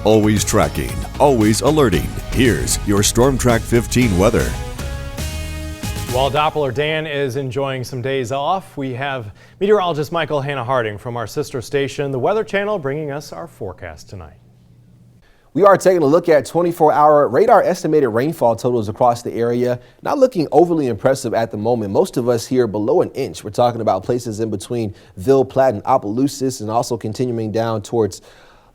Always tracking, always alerting. Here's your Storm Track 15 weather. While Doppler Dan is enjoying some days off, we have meteorologist Michael Hannah-Harding from our sister station, the Weather Channel, bringing us our forecast tonight. We are taking a look at 24-hour radar estimated rainfall totals across the area. Not looking overly impressive at the moment. Most of us here below an inch. We're talking about places in between Ville Platte and Opelousas, and also continuing down towards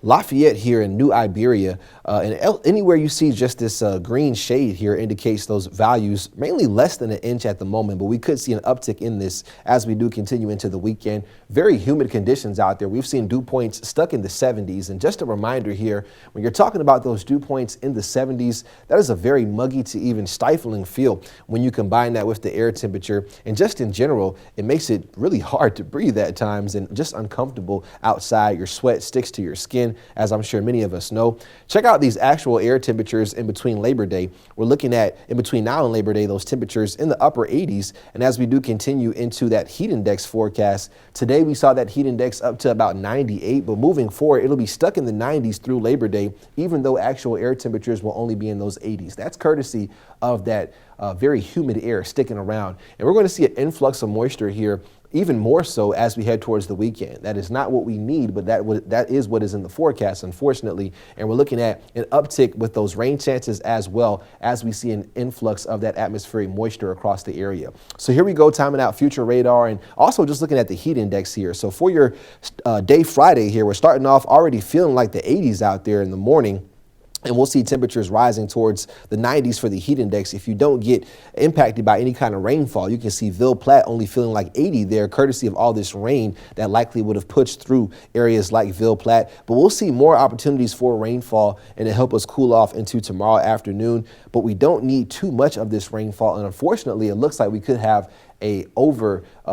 Lafayette here in New Iberia, and anywhere you see just this green shade here indicates those values mainly less than an inch at the moment, but we could see an uptick in this as we do continue into the weekend. Very humid conditions out there. We've seen dew points stuck in the 70s, and just a reminder here, when you're talking about those dew points in the 70s, that is a very muggy to even stifling feel when you combine that with the air temperature, and just in general, it makes it really hard to breathe at times and just uncomfortable outside. Your sweat sticks to your skin, as I'm sure many of us know. Check out these actual air temperatures in between Labor Day. We're looking at, in between now and Labor Day, those temperatures in the upper 80s. And as we do continue into that heat index forecast, today we saw that heat index up to about 98, but moving forward, it'll be stuck in the 90s through Labor Day, even though actual air temperatures will only be in those 80s. That's courtesy of that very humid air sticking around. And we're going to see an influx of moisture here, even more so as we head towards the weekend. That is not what we need, but that is what is in the forecast, unfortunately. And we're looking at an uptick with those rain chances as well as we see an influx of that atmospheric moisture across the area. So here we go, timing out future radar and also just looking at the heat index here. So for your day Friday here, we're starting off already feeling like the 80s out there in the morning. And we'll see temperatures rising towards the 90s for the heat index. If you don't get impacted by any kind of rainfall, you can see Ville Platte only feeling like 80 there, courtesy of all this rain that likely would have pushed through areas like Ville Platte. But we'll see more opportunities for rainfall and to help us cool off into tomorrow afternoon. But we don't need too much of this rainfall. And unfortunately, it looks like we could have a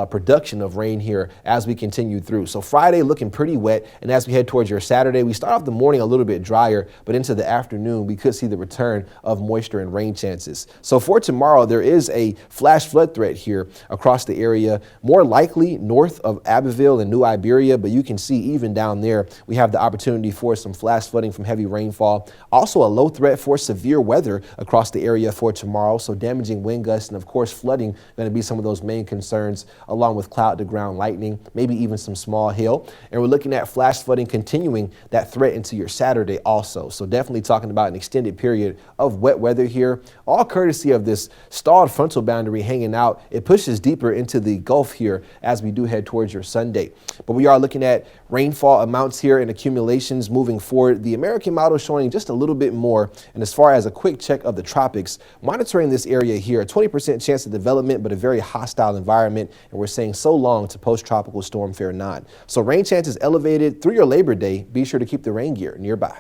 production of rain here as we continue through. So Friday looking pretty wet, and as we head towards your Saturday, we start off the morning a little bit drier, but into the afternoon we could see the return of moisture and rain chances. So for tomorrow, there is a flash flood threat here across the area, more likely north of Abbeville and New Iberia, but you can see even down there we have the opportunity for some flash flooding from heavy rainfall. Also a low threat for severe weather across the area for tomorrow, so damaging wind gusts and of course flooding going to be some of those main concerns, along with cloud to ground lightning, maybe even some small hail. And we're looking at flash flooding continuing that threat into your Saturday also. So definitely talking about an extended period of wet weather here, all courtesy of this stalled frontal boundary hanging out. It pushes deeper into the Gulf here as we do head towards your Sunday. But we are looking at rainfall amounts here and accumulations moving forward. The American model showing just a little bit more. And as far as a quick check of the tropics, monitoring this area here, a 20% chance of development, but a very hostile environment, and we're saying so long to post-tropical storm fear not. So rain chances elevated through your Labor Day. Be sure to keep the rain gear nearby.